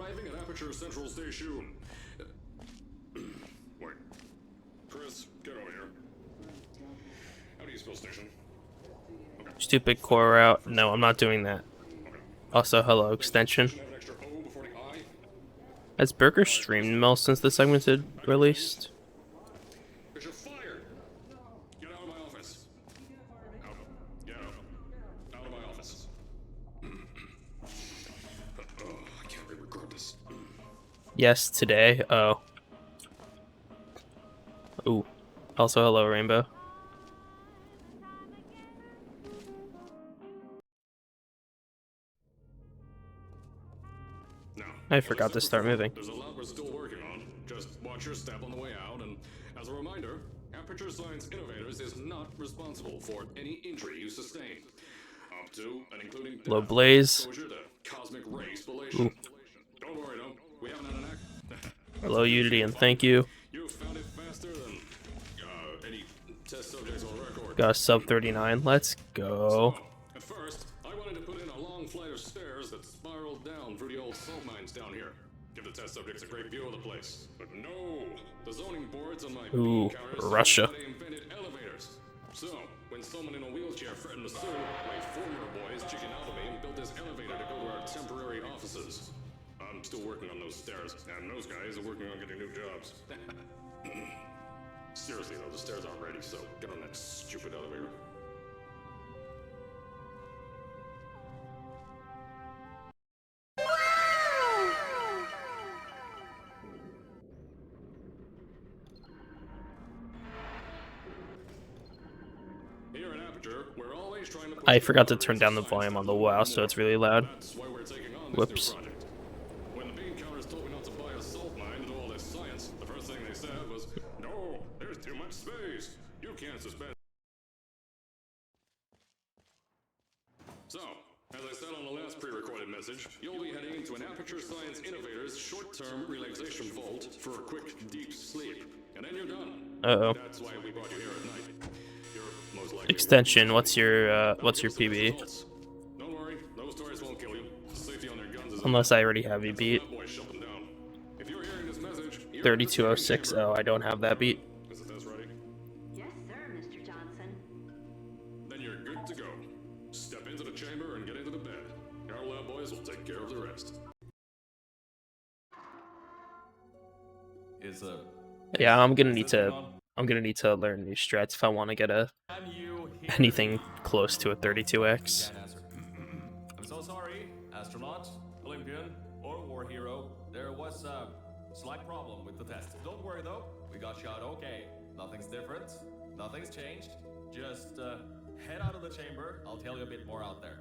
arriving at Aperture Central Station. Wait. Chris, get over here. How do you spell station? Okay. Stupid core route. No, I'm not doing that. Okay. Also, hello, extension. Should have an extra O before the I. Has Burger streamed Mel since the segment had released? Because you're fired! Get out of my office. Out. Get out. Out of my office. Oh, I can't re-record this. Yes, today. Oh. Ooh. Also, hello, Rainbow. Now, I forgot to start moving. There's a lot we're still working on. Just watch your step on the way out, and as a reminder, Aperture Science Innovators is not responsible for any injury you sustain. Up to and including death, Low Blaze. exposure to cosmic ray spallation. Ooh. Don't worry, though. We haven't had an act. Hello, Unity, and thank you. You found it faster than any test subjects on record. Got a sub 39. Let's go. So, at first, I wanted to put in a long flight of stairs that spiraled down through the old salt mines down here. Give the test subjects a great view of the place. But no, the zoning boards on my Ooh, beacon counters Russia. said they invented elevators. So, when someone in a wheelchair threatened to sue, my former boys chickened out of me and built this elevator to go to our temporary offices. I'm still working on those stairs, and those guys are working on getting new jobs. Seriously though, the stairs aren't ready, so get on that stupid elevator. Here in Aperture, we're always trying to push I forgot to the turn down the boundaries volume of on the science WoW, more. so it's really loud. That's why we're taking on this Whoops. new project. When the bean counters told me not to buy a salt mine and do all this science, the first thing they said was, "No, there's too much space. You can't suspend." So, as I said on the last pre-recorded message, you'll be heading into an Aperture Science Innovators short-term relaxation vault for a quick, deep sleep. And then you're done. Uh-oh. That's why we brought you here at night. You're most likely Extension, what's your PB? Don't worry, those tourists won't kill you. Safety on their guns is Unless I already have you beat. that boy shut them down. If you're hearing this message, you're 3206. Oh, I don't have that beat. Is the test ready? Yes, sir, Mr. Johnson. Then you're good to go. Step into the chamber and get into the bed. Our lab boys will take care of the rest. Is Yeah, I'm gonna need to learn new strats if I want to get anything close to a 32x. I'm so sorry, astronaut, Olympian, or war hero. There was a slight problem with the test. Don't worry though, we got you out okay. Nothing's different, nothing's changed. Just head out of the chamber. I'll tell you a bit more out there.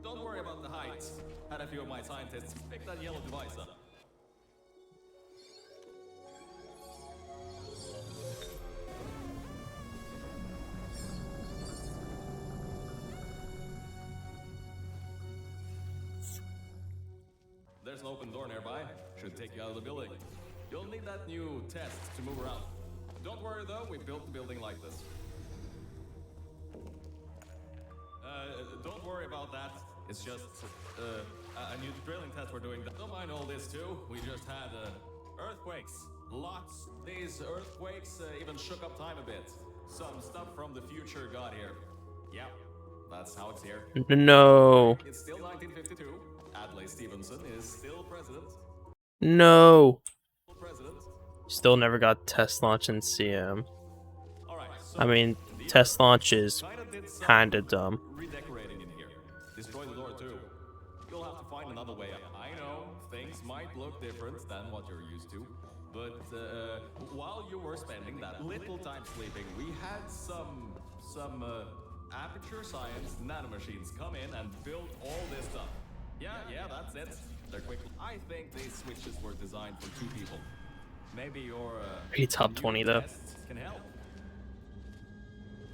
Don't worry about the heights. Had a few of my scientists pick that yellow device up. There's an open door nearby. Should take you out of the building. You'll need that new test to move around. Don't worry though, we built the building like this. Don't worry about that. It's just a new drilling test we're doing. Don't mind all this too. We just had earthquakes. Lots. These earthquakes even shook up time a bit. Some stuff from the future got here. Yeah, that's how it's here. No. It's still 1952. Adlai Stevenson is still president. No. President. Still never got test launch in CM. All right. So I mean, test launch is China did some kinda dumb. redecorating in here. Destroy the door too. You'll have to find another way up. I know things might look different than what you're used to, but while you were spending that little time sleeping, we had some Aperture Science nanomachines come in and build all this stuff. Yeah, that's it. They're quick. I think these switches were designed for two people. Maybe your Pretty top 20 though. tests can help.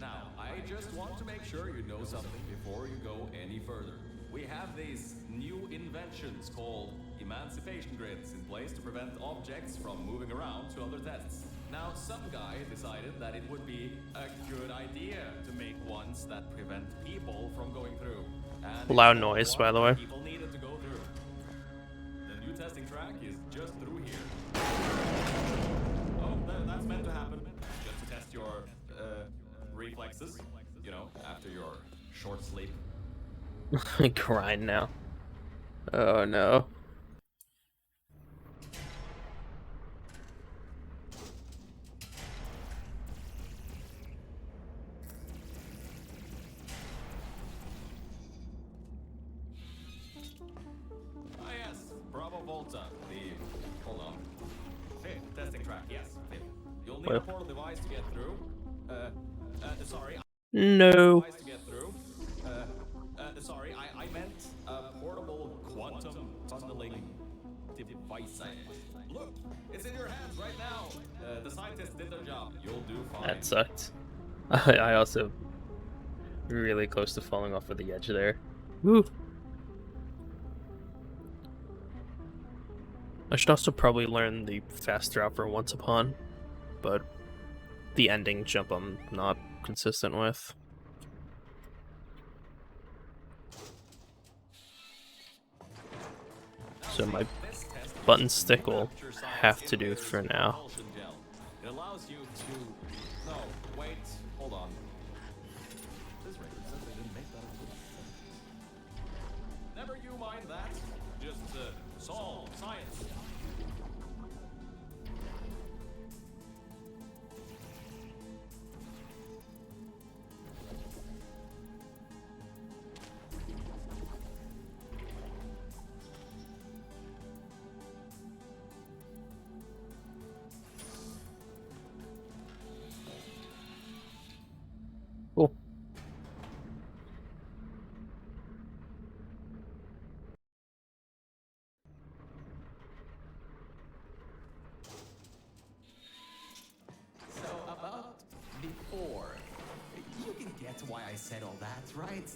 Now, I just want to make sure you know something before you go any further. We have these new inventions called emancipation grids in place to prevent objects from moving around to other tests. Now, some guy decided that it would be a good idea to make ones that prevent people from going through. And Loud it's noise, what by the way. people needed to go through. The new testing track is just through here. Oh, that's meant to happen. Just to test your reflexes, you know, after your short sleep. Grind now. Oh no. Ah yes, Bravo Volta, hold on. Fifth testing track, yes, fifth. You'll need a Well. portal device to get through. Sorry, No. device to get through. Sorry, I meant a portable quantum tunneling device. Look, it's in your hands right now. The scientists did their job. You'll do fine. That sucked. I also really close to falling off of the edge there. Woo. I should also probably learn the fast drop for Once Upon, but the ending jump I'm not consistent with. So my This test button uses stick will capture science have to do innovators for now. emulsion gel. It allows you to. No, wait, hold on. This record says they didn't make that inclusion. Never you mind that. Just solve science. Cool. So about before, you can get why I said all that, right?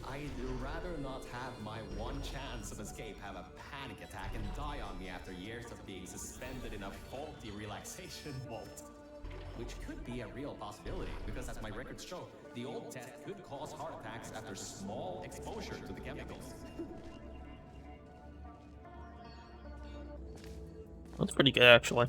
I'd rather not have my one chance of escape have a panic attack and die on me after years of being suspended in a faulty relaxation vault. Which could be a real possibility, because as my records show, the old test could cause heart attacks after small exposure to the chemicals. That's pretty good, actually.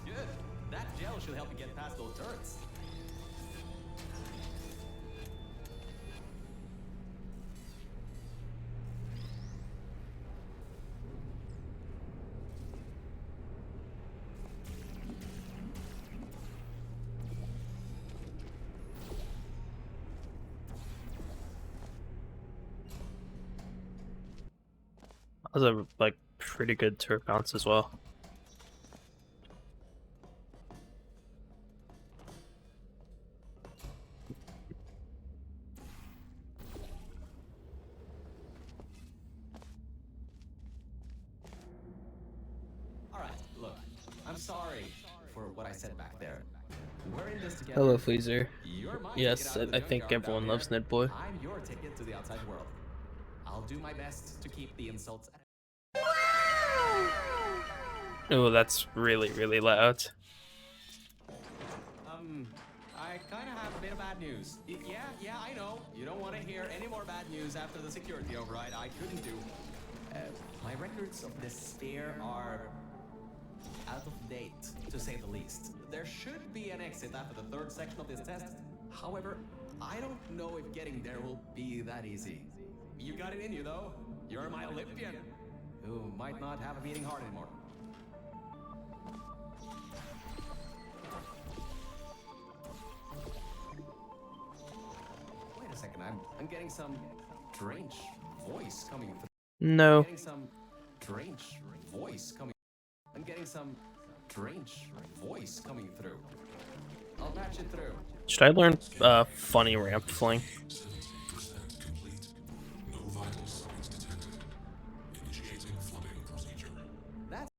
Good. That gel should help you get past those turrets. That was a like pretty good turret bounce as well. Alright, look, I'm sorry for what I said back there. We're in this together. Hello, Fleazer. You're my Yes, ticket out to the I think junkyard everyone down loves there. Nedboy. I'm your ticket to the outside world. I'll do my best to keep the insults. Oh, that's really, really loud. I kind of have a bit of bad news. Yeah, I know. You don't want to hear any more bad news after the security override. I couldn't do. My records of despair are out of date, to say the least. There should be an exit after the third section of this test. However, I don't know if getting there will be that easy. You got it in you, though. You're my Olympian, who might not have a beating heart anymore. Wait a second, I'm getting some strange voice coming through. No. Getting some strange voice coming. I'm getting some strange voice coming through. I'll patch it through. Should I learn funny ramp fling? 70% complete. No vital signs detected. Initiating flooding procedure. That's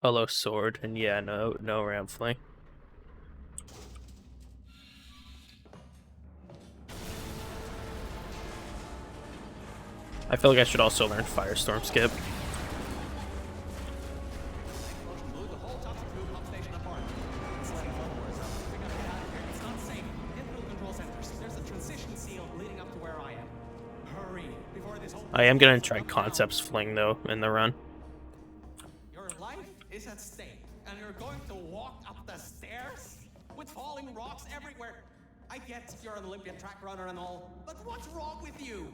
Hello, sword, and yeah, no ramp fling. I feel like I should also learn Firestorm Skip. Explosion blew the whole Toxic Goo pump station apart. It's letting floodwaters out. We gotta get out of here. It's not safe. Get through the control centers. There's a transition seal leading up to where I am. Hurry before this whole. I am gonna try Concepts Fling though in the run. Your life is at stake, and you're going to walk up the stairs with falling rocks everywhere. I get you're an Olympian track runner and all, but what's wrong with you?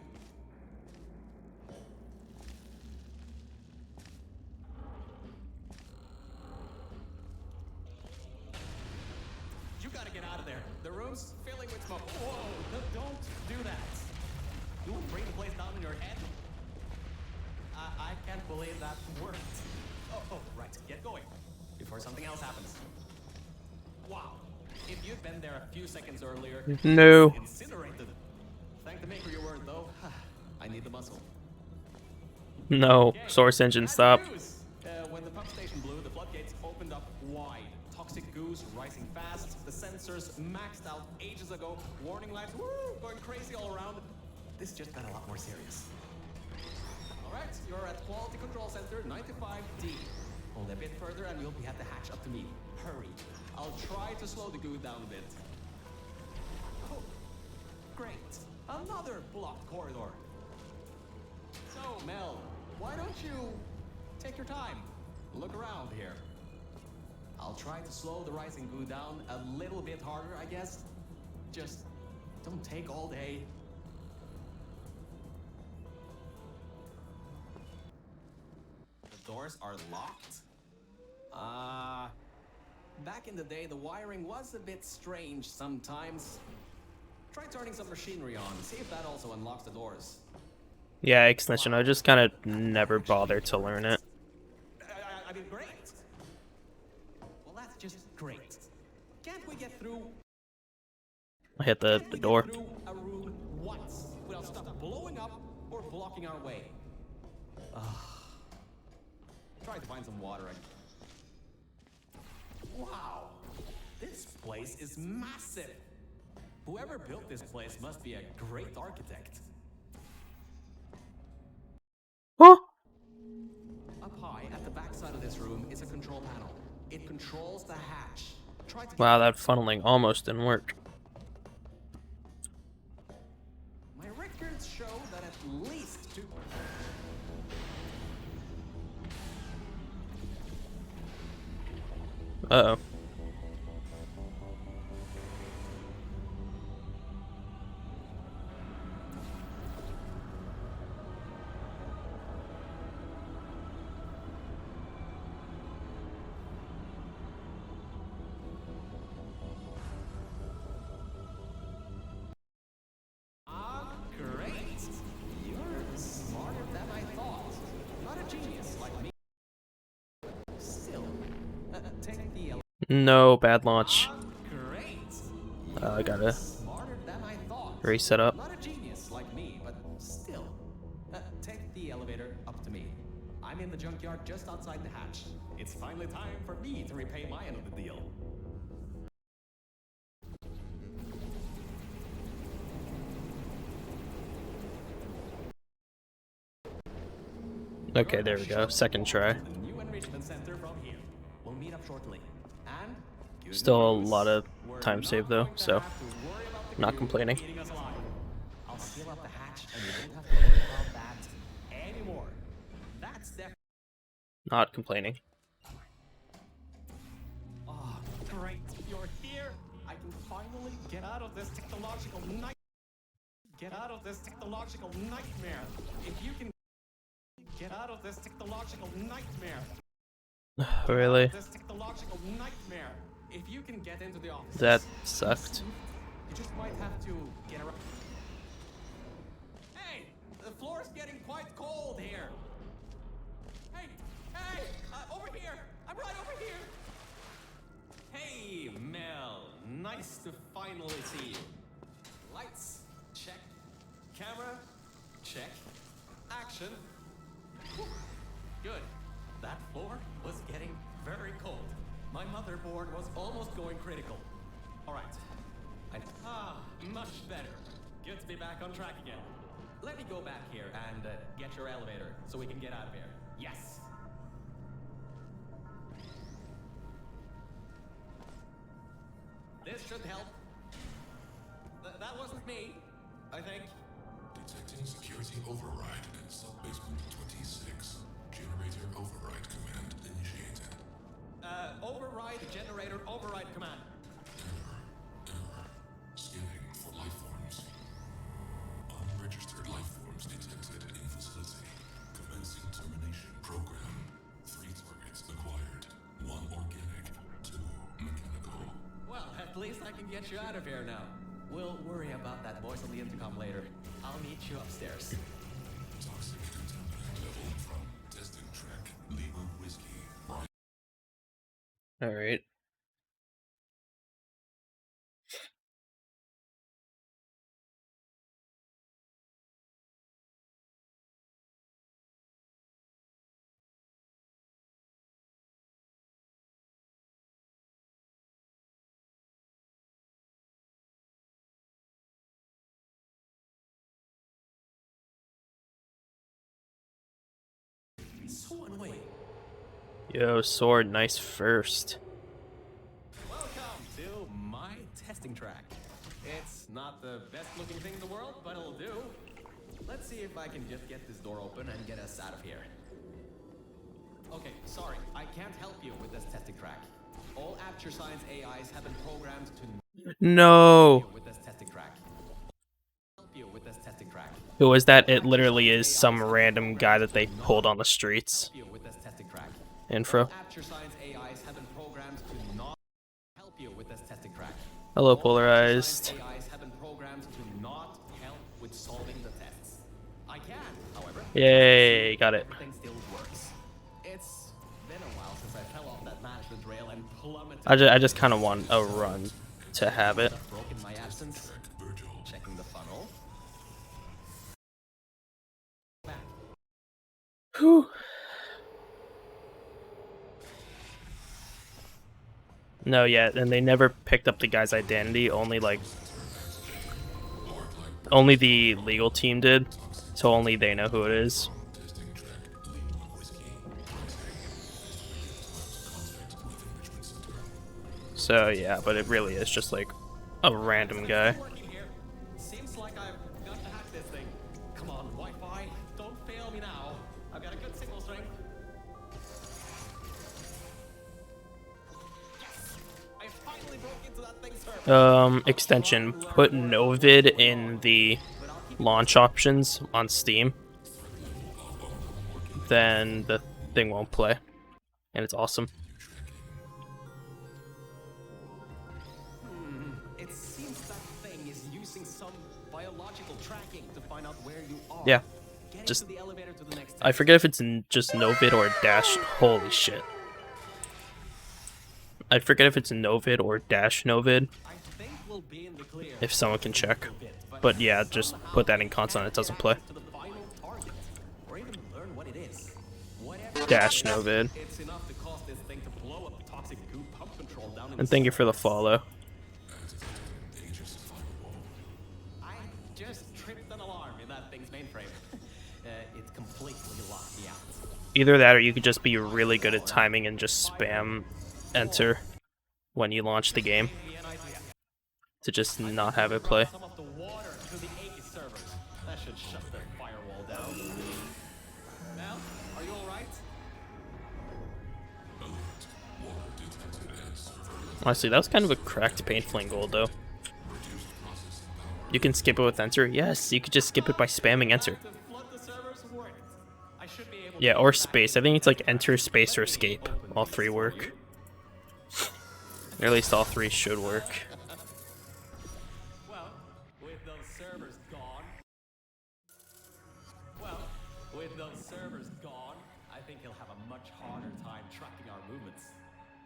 You gotta get out of there. The room's filling with smoke. Whoa, don't do that. You will bring the place down in your head. I can't believe that worked. Oh, right. Get going before something else happens. Wow. If you'd been there a few seconds earlier, No. incinerated. Thank the maker you weren't, though. I need the muscle. No. Okay, Source engine, bad stop. news. When the pump station blew, the floodgates opened up wide. Toxic goos rising fast. The sensors maxed out ages ago. Warning lights, woo, going crazy all around. This just got a lot more serious. All right, you're at Quality Control Center 95D. Hold a bit further and you'll be at the hatch up to me. Hurry. I'll try to slow the goo down a bit. Oh, great. Another blocked corridor. So, Mel, why don't you take your time? Look around here. I'll try to slow the rising goo down a little bit harder, I guess. Just don't take all day. The doors are locked? Back in the day, the wiring was a bit strange sometimes. Try turning some machinery on, see if that also unlocks the doors. Yeah, extension. I just kind of never bothered to learn it. I mean, great. Well, that's just great. Can't we get through? I hit the door. Through a room once without stuff blowing up or blocking our way. Try to find some water. Wow, this place is massive. Whoever built this place must be a great architect. Huh? Up high at the back side of this room is a control panel. It controls the hatch. Try to Wow, that funneling almost didn't work. My records show that at least two. Uh-oh. Great. You're smarter than I thought. Not a genius like me. Still, take the. No, bad launch. Great. I gotta Smarter than I thought. reset up. Not a genius like me, but still. Take the elevator up to me. I'm in the junkyard just outside the hatch. It's finally time for me to repay my end of the deal. Okay, there we go. Second try. The new enrichment center from here. We'll meet up shortly. And good Still a news, lot of we're time not saved though, going to so have to worry about the not goo complaining. eating us alive. I'll seal up the hatch and we won't have to worry about that anymore. That's definitely. Not complaining. Oh, great. You're here. I can finally get out of this technological night. Get out of this technological nightmare. If you can get out of this technological nightmare. Really? This technological nightmare. If you can get into the office. That sucked. You just might have to get around. Hey, the floor's getting quite cold here. Hey, over here. I'm right over here. Hey, Mel. Nice to finally see you. Lights, check. Camera, check. Action. Whew. Good. That floor was getting very cold. My motherboard was almost going critical. All right. Much better. Good to be back on track again. Let me go back here and get your elevator so we can get out of here. Yes. This should help. That wasn't me, I think. Detecting security override in sub-basement 26. Generator override command initiated. Override generator override command. Error. Scanning for life forms. Unregistered life forms detected in facility. Commencing termination program. 3 targets acquired. 1 organic, 2 mechanical. Well, at least I can get you out of here now. We'll worry about that voice on the intercom later. I'll meet you upstairs. Toxic contaminant level from testing track. Lima Whiskey. All right. So annoying. Yo, Sword, nice first. Welcome to my testing track. It's not the best looking thing in the world, but it'll do. Let's see if I can just get this door open and get us out of here. Okay, sorry, I can't help you with this testing track. All Aperture Science AIs have been programmed to No. with this testing track. Help you with this testing track. Who is that? It literally is some random guy that they pulled on the streets. Help you with this testing track. Info. Aperture Science AIs have been programmed to not help you with this testing track. Hello, All Aperture Polarized. Science AIs have been programmed to not help with solving the tests. I can, however. Yay, got it. Everything still works. It's been a while since I fell off that management rail and plummeted. I just kind of want a run to have it. I've broken my absence. Virgil. Checking the funnel. Back. Whew. No, yeah, and they never picked up the guy's identity. Only the legal team did. So only they know who it is. Testing track. Lima Whiskey. Contact with enrichment center. So yeah, but it really is just like a random guy. Working here. Seems like I've got to hack this thing. Come on, Wi-Fi. Don't fail me now. I've got a good signal strength. Yes! I finally broke into that thing's server. Extension. Put Novid in the launch options on Steam. Then the thing won't play. And it's awesome. It seems that thing is using some biological tracking to find out where you are. Yeah. Get Just into the elevator to the next I forget if it's just Novid or Dash. Holy shit. I forget if it's Novid or Dash Novid. I think we'll be in the clear. If someone can check. But yeah, just put that in console and it doesn't play. To the final target, or even learn what it is. Whatever Dash Novid. it's enough to cause this thing to blow up the toxic goo pump control down in And thank you for the follow. Aegis firewall. I just tripped an alarm in that thing's mainframe. It completely locked me out. Either that or you could just be really good at timing and just spam enter when you launch the game Gave me an idea. to just not have it play. Some of the water to the Aegis servers. That should shut their firewall down. Mel, are you alright? Alert. Water detected at server level. Honestly, that was kind of a cracked Painful Gold though. Reduced processing power. You can skip it with enter. Yes, you could just skip it by spamming enter. To flood the servers worked. I should be able Yeah, to or get back space. I think it's like enter, space, or escape. All three work. Or at least all three should work. Well, with those servers gone. Well, with those servers gone, I think he'll have a much harder time tracking our movements.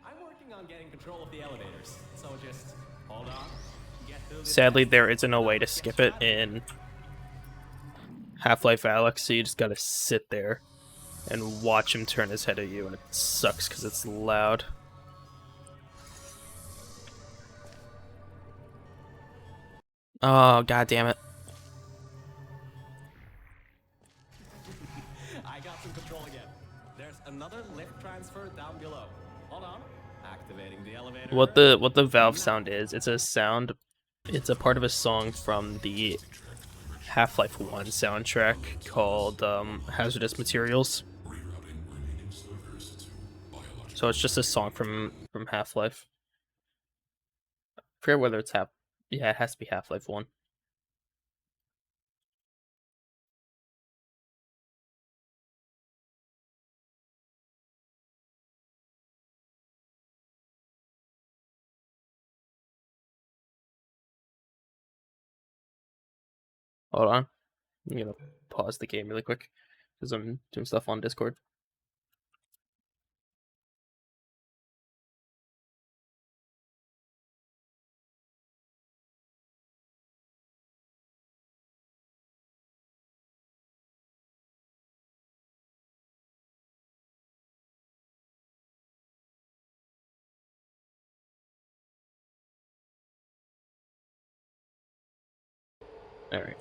I'm working on getting control of the elevators, so just hold on. Get through this. Sadly, there isn't a way to skip it in Half-Life Alyx, so you just gotta sit there and watch him turn his head at you, and it sucks because it's loud. Oh, god damn it. call again. There's another lift transfer down below. Hold on. Activating the elevator. What the valve sound is? It's a sound. It's a part of a song from the Half-Life 1 soundtrack called Hazardous Materials. Rerouting remaining servers to biological. So it's just a song from Half-Life. I forget whether it's yeah, it has to be Half-Life 1. Hold on. I'm gonna pause the game really quick because I'm doing stuff on Discord. Alright.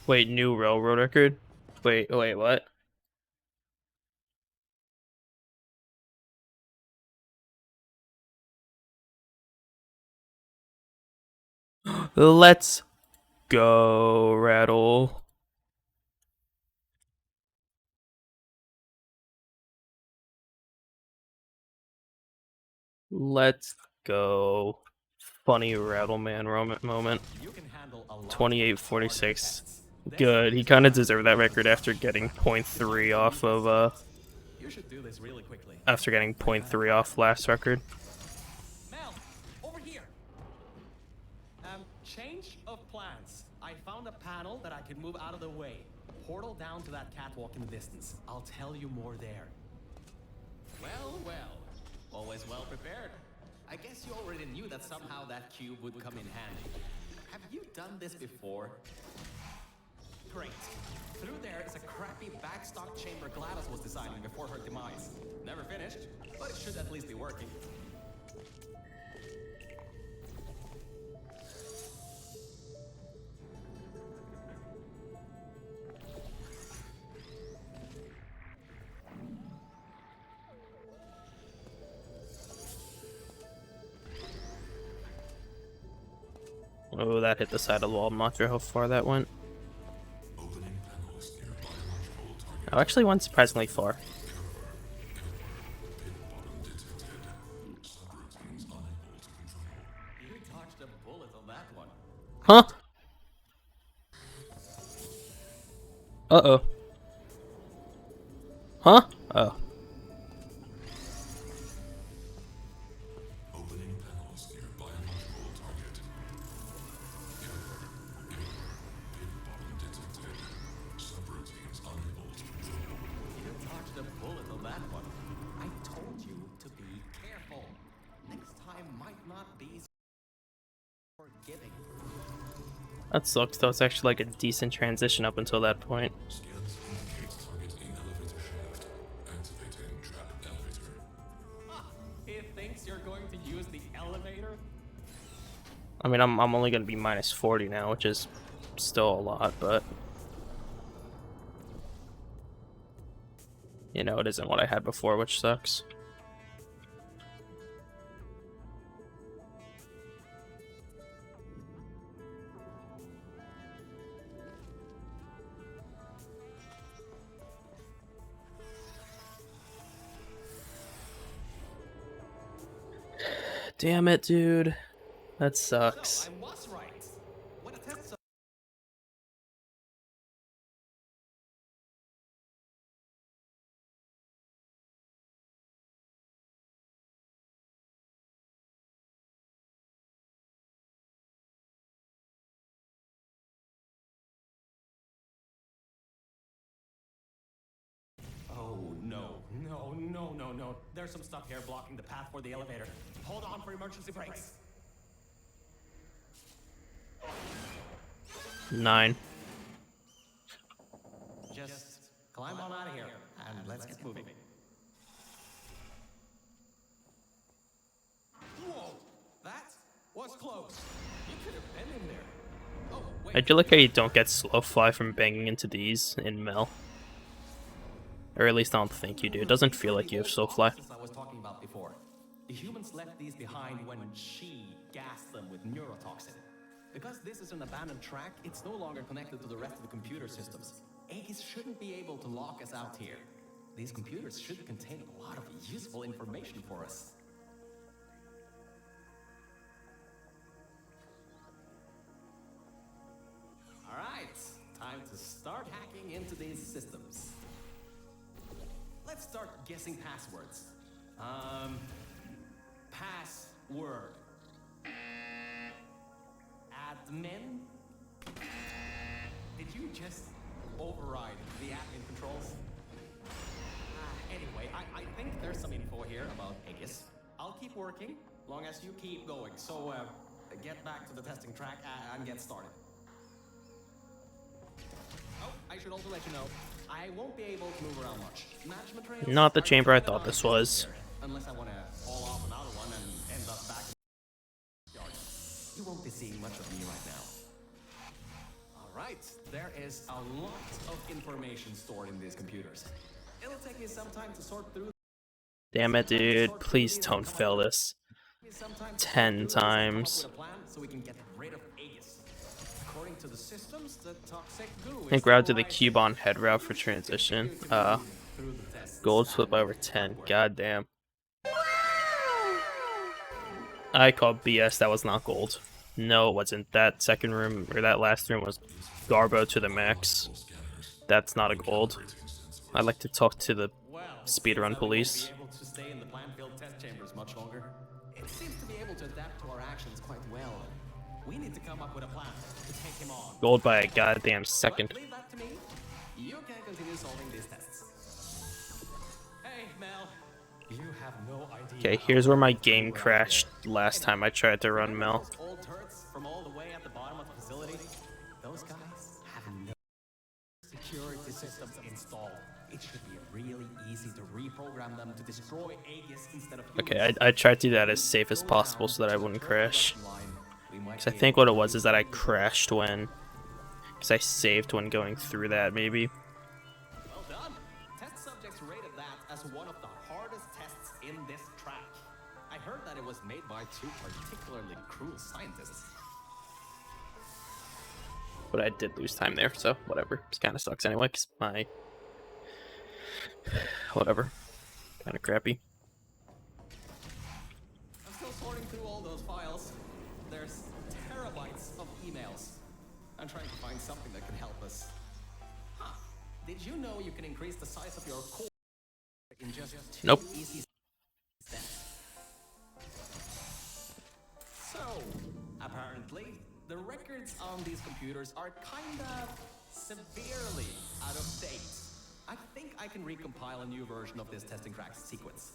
Wait, new railroad record? Wait, what? Let's go, Rattle. Let's go. Funny Rattleman moment. You can handle a lot 28-46. of Good. He kind of deserved that record after getting 0.3 off of You should do this really quickly. after getting 0.3 off last record. Mel, over here. Change of plans. I found a panel that I can move out of the way. Portal down to that catwalk in the distance. I'll tell you more there. Well. Always well prepared. I guess you already knew that somehow that cube would come in handy. Have you done this before? Great. Through there is a crappy backstock chamber GLaDOS was designing before her demise. Never finished, but it should at least be working. Oh, that hit the side of the wall. I'm not sure how far that went. Opening panels near biological target. Oh, actually went surprisingly far. Pit bottom detected. Subroutines unable to control. You dodged a bullet on that one. Huh? Uh-oh. Huh? Oh. Opening panels near biological target. Pit bottom detected. Subroutines unable to control. You dodged a bullet on that one. I told you to be careful. Next time might not be so forgiving. That sucks, though. It's actually like a decent transition up until that point. Scans indicate target in elevator shaft. Activating trap elevator. He thinks you're going to use the elevator? I mean, I'm only gonna be minus 40 now, which is still a lot, but you know, it isn't what I had before, which sucks. Damn it, dude. That sucks. So, I was right. When a test Oh, no. There's some stuff here blocking the path for the elevator. Hold on for emergency brakes. 9. Just climb on out of here, and let's get moving. Whoa! That was close. You could have been in there. Oh, I wait. do like how you don't get slow fly from banging into these in Mel. Or at least I don't think you do. It doesn't feel like you have Soulfly. I was talking about before. The humans left these behind when she gassed them with neurotoxin. Because this is an abandoned track, it's no longer connected to the rest of the computer systems. Aegis shouldn't be able to lock us out here. These computers should contain a lot of useful information for us. Alright, time to start hacking into these systems. Let's start guessing passwords. Password. Admin? Did you just override the admin controls? Anyway, I think there's some info here about Aegis. I'll keep working, long as you keep going. So, get back to the testing track and get started. Oh, I should also let you know, I won't be able to move around much. Management trails Not the are chamber I kinda thought this nice was. there, unless I want to haul off another one and end up back in the yard. You won't be seeing much of me right now. Alright, there is a lot of information stored in these computers. It'll take me some time to sort through. Damn it, dude. Please don't fail this. 10 times. So we can get rid of Aegis. According to the systems, the toxic goo I think route to the Cubon head route for transition. Gold flip over 10. God damn. I called BS. That was not gold. No, it wasn't. That second room, or that last room was Garbo to the max. That's not a gold. I'd like to talk to the speedrun police. Be able to stay in the plant-filled test chambers much longer. It seems to be able to adapt to our actions quite well. We need to come up with a plan to take him on. Gold by a goddamn second. But leave that to me. You can continue solving these tests. Hey, Mel. You have no idea. Okay, here's where my game crashed last time I tried to run Mel. Those old turrets from all the way at the bottom of the facility? Those guys have no security systems installed. It should be really easy to reprogram them to destroy Aegis instead of humans. Okay, I tried to do that as safe as possible so that I wouldn't crash. Because I think what it was is that I crashed when... Because I saved when going through that, maybe. Well done. Test subjects rated that as one of the hardest tests in this track. I heard that it was made by two particularly cruel scientists. But I did lose time there, so whatever. It kind of sucks anyway, because my... Whatever. Kind of crappy. I'm still sorting through all those files. There's terabytes of emails. I'm trying to find something that can help us. Huh. Did you know you can increase the size of your core in just two Nope. easy steps? So, apparently, the records on these computers are kinda severely out of date. I think I can recompile a new version of this testing track sequence.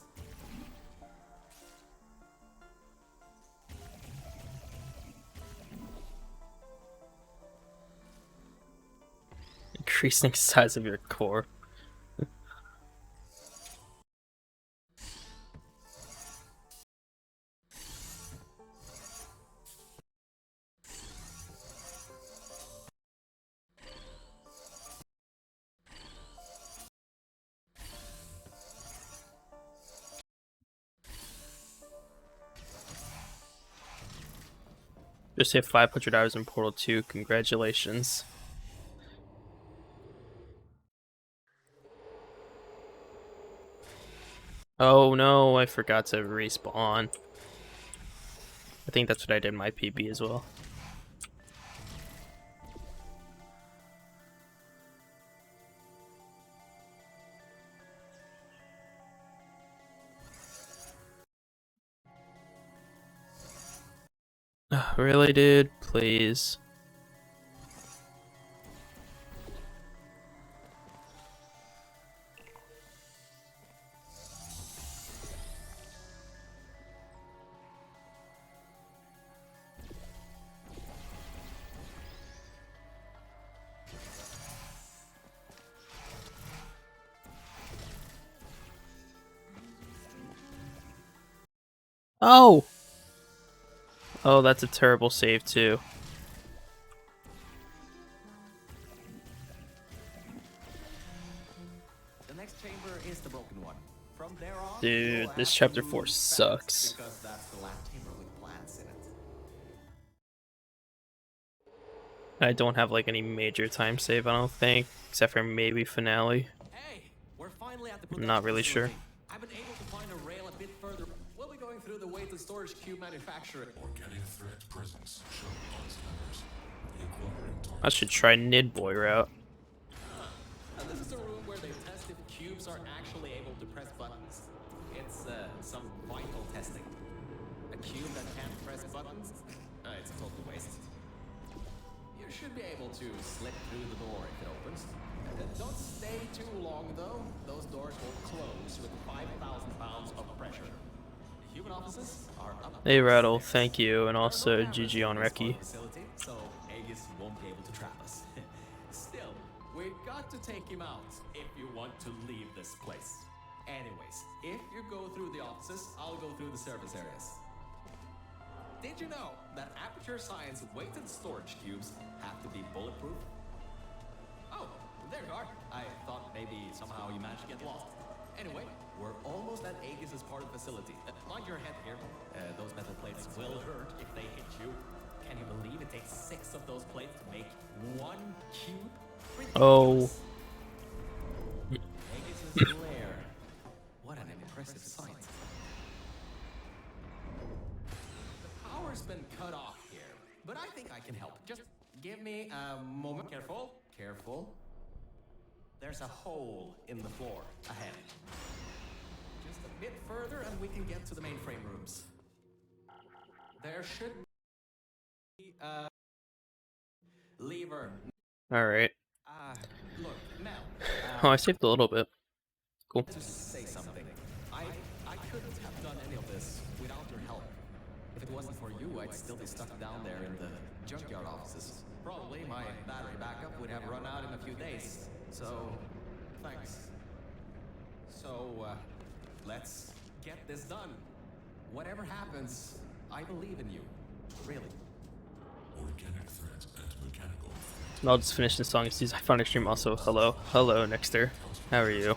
Increasing size of your core. Just hit 500 hours in Portal 2. Congratulations. Oh no, I forgot to respawn. I think that's what I did in my PB as well. Really, dude? Please. Oh! Oh, that's a terrible save too. The next chamber is the broken one. From there on, Dude, we'll this have chapter to 4 move sucks. fast, because that's the last chamber with plants in it. I don't have like any major time save, I don't think, except for maybe finale. Hey, we're finally at the I'm not production really sure. facility. I've been able to find a rail a bit further. We'll be going through the weighted storage cube manufacturer. Organic threat presence shown on scanners. Acquiring target. I should try Nidboy route. And this is a room where they test if cubes are actually able to press buttons. It's some vital testing. A cube that can't press buttons? It's a total waste. You should be able to slip through the door if it opens. Don't stay too long though. Those doors will close with 5,000 pounds of pressure. Human offices are up. Hey Rattle, thank you, and also GG on Reki. Facility, so Aegis won't be able to trap us. Still, we've got to take him out if you want to leave this place. Anyways, if you go through the offices, I'll go through the service areas. Did you know that Aperture Science weighted storage cubes have to be bulletproof? Oh, there you are. I thought maybe somehow you managed to get lost. Anyway, we're almost at Aegis' part of the facility. Mind your head here. Those metal plates will hurt if they hit you. Can you believe it takes 6 of those plates to make 1 cube? Oh. Aegis' lair. What an impressive sight. The power's been cut off here, but I think I can help. Just give me a moment. Careful, careful. There's a hole in the floor ahead. Just a bit further and we can get to the mainframe rooms. There should be a lever. Alright. Look, Mel. Oh, I saved a little bit. Cool. To say something. I couldn't have done any of this without your help. If it wasn't for you, I'd still be stuck down there in the junkyard offices. Probably my battery backup would have run out in a few days. So, thanks. So, let's get this done. Whatever happens, I believe in you. Really. Organic threat and mechanical threat. I'll just finish this song and see if I find a stream also. Hello. Hello, Nexter. How are you?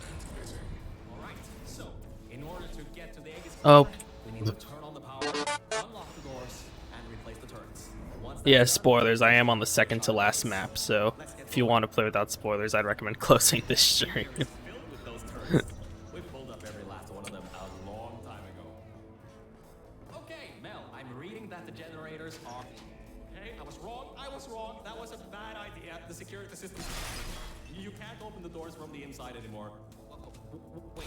Alright, so, in order to get to the Aegis Oh. core, we need to turn on the power, unlock the doors, and replace the turrets. Once that's Yeah, done, spoilers. I am on the second to last map, so if you want to play without spoilers, I'd recommend closing this stream. filled with those turrets. We pulled up every last one of them a long time ago. Okay, Mel, I'm reading that the generators are... Hey, I was wrong. That was a bad idea. The security system... You can't open the doors from the inside anymore. Wait,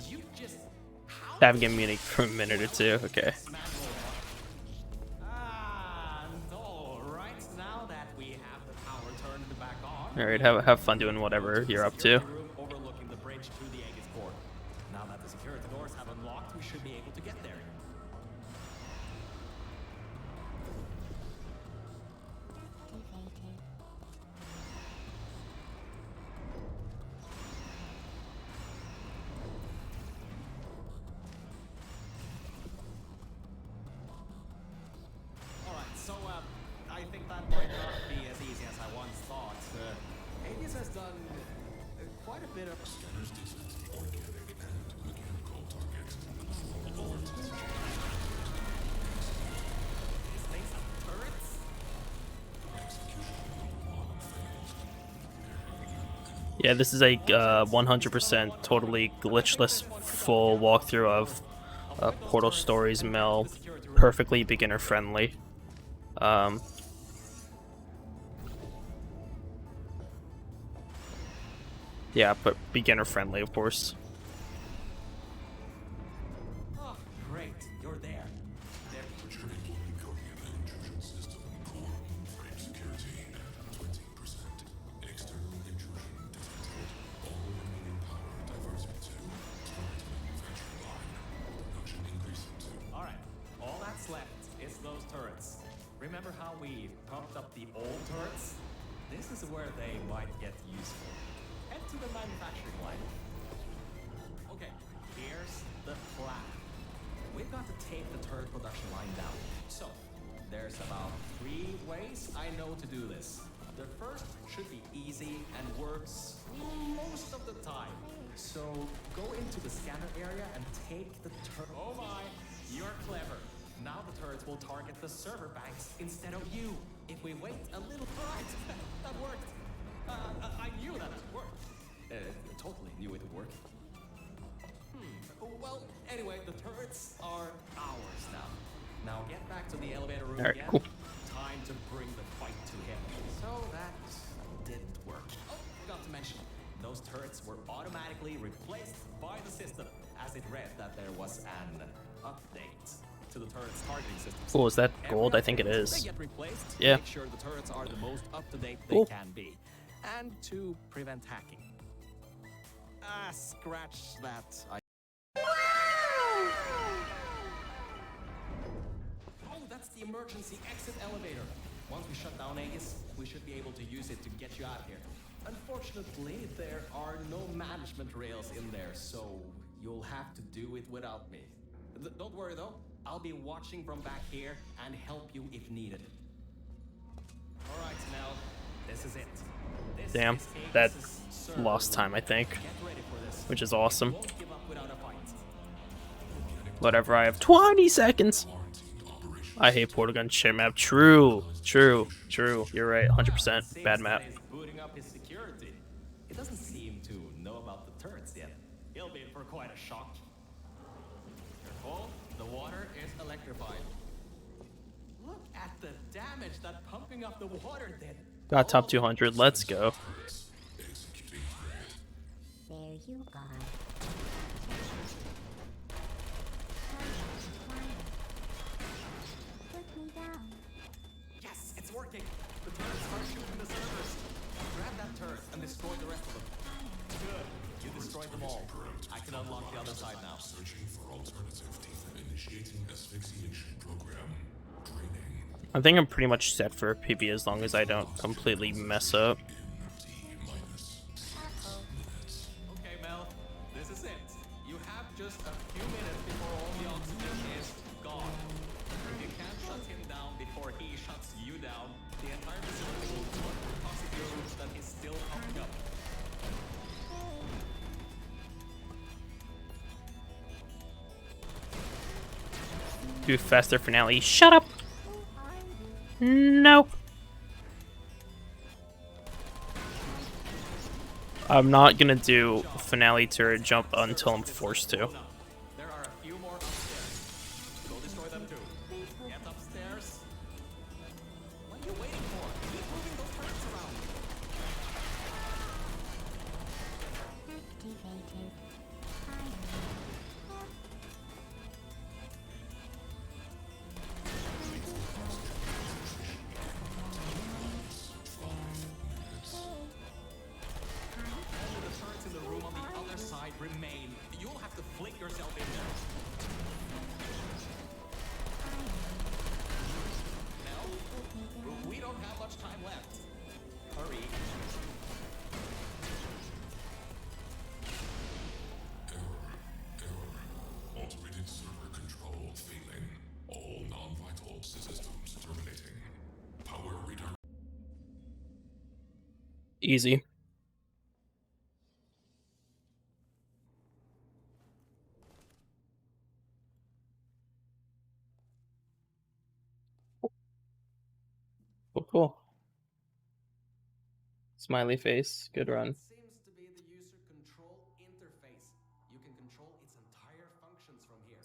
you just... How Haven't given me any for a minute or two. Okay. And alright, now that we have the power turned back on... Alright, have fun doing whatever you're up to. Room overlooking the bridge to the Aegis core. Now that the security doors have unlocked, we should be able to get there. Alright, so I think that might not be as easy as I once thought. Aegis has done quite a bit of... Scanners detect organic and mechanical targets. Lower temperature. These things have turrets? Execution number 1 fails. Yeah, this is a 100% totally glitchless full walkthrough of Portal Stories Mel, perfectly beginner friendly. Yeah, but beginner friendly, of course. Oh, great, you're there. Returning plumbing coating and intrusion system. Core mainframe security at 20%. External intrusion detected. All remaining power diverted to start manufacturing line. Production increasing to... Alright, all that's left is those turrets. Remember how we pumped up the old turrets? This is where they might get useful. Head to the manufacturing line. Okay, here's the plan. We've got to take the turret production line down. So, there's about 3 ways I know to do this. The first should be easy and works most of the time. So go into the scanner area and take the turret. Oh my, you're clever. Now the turrets will target the server banks instead of you. If we wait a little, right? That worked. I knew that would work. Totally knew it would work. Well, anyway, the turrets are ours now. Now get back to the elevator room Alright, again. cool. Time to bring the fight to him. So that didn't work. Oh, forgot to mention, those turrets were automatically replaced by the system, as it read that there was an update to the turret's targeting system. Oh, is that gold? I think it They is. get replaced to Yeah. make sure the turrets are the most up-to-date they Cool. can be, and to prevent hacking. Scratch that. Oh, that's the emergency exit elevator. Once we shut down Aegis, we should be able to use it to get you out of here. Unfortunately, there are no management rails in there, so you'll have to do it without me. Don't worry though, I'll be watching from back here and help you if needed. Alright, Nell, this is it. This Damn, is that Aegis's server lost time, room. I think, Get ready for this. which is awesome. Won't give up without a fight. Whatever, I have 20 seconds. I hate portal gun shit map. True. You're right, 100%. Seems Bad that map. he's booting up his security. He doesn't seem to know about the turrets yet. He'll be in for quite a shock. Careful, the water is electrified. Look at the damage that pumping up the water did. Got top 200. Let's go. There you are. Put me down. Yes, it's working. The turrets are shooting the servers. Grab that turret and destroy the rest of them. Good. You destroyed them all. I can unlock the other side now. Searching for alternative teeth. Initiating asphyxiation program. Training. I think I'm pretty much set for a PB as long as I don't completely mess up. Okay, Mel, this is it. You have just a few minutes before all the oxygen is gone. If you can't shut him down before he shuts you down, the entire facility will took the toxic fumes that he's still pumping up. Do faster finale. Shut up! No. I'm not gonna do finale turret jump until I'm forced to. There are a few more upstairs. Go destroy them too. Get upstairs. What are you waiting for? Keep moving those turrets around. Activated. Only the turrets in the room on the other side remain. You'll have to flick yourself in there. Mel, we don't have much time left. Hurry. Automated server control failing. All non-vital systems terminating. Power redirect. Easy. Cool. Smiley face. Good run. Seems to be the user control interface. You can control its entire functions from here.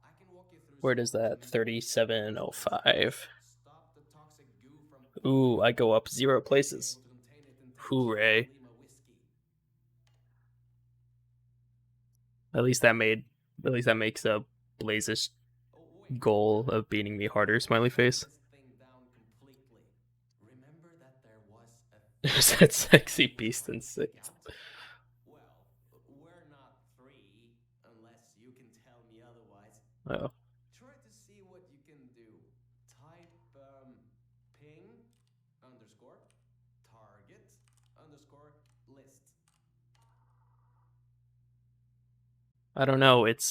I can walk you through. Where does that 3705? Stop the toxic goo from Ooh, I go up 0 places. to contain it in Hooray. Lima whiskey. At least that makes a Blaze's Oh, wait. goal of beating me harder, smiley face. This thing down completely. Remember that there was a There's that sexy beast in 6. well, we're not 3 unless you can tell me otherwise. Oh. Try to see what you can do. Type ping underscore target underscore list. I don't know, it's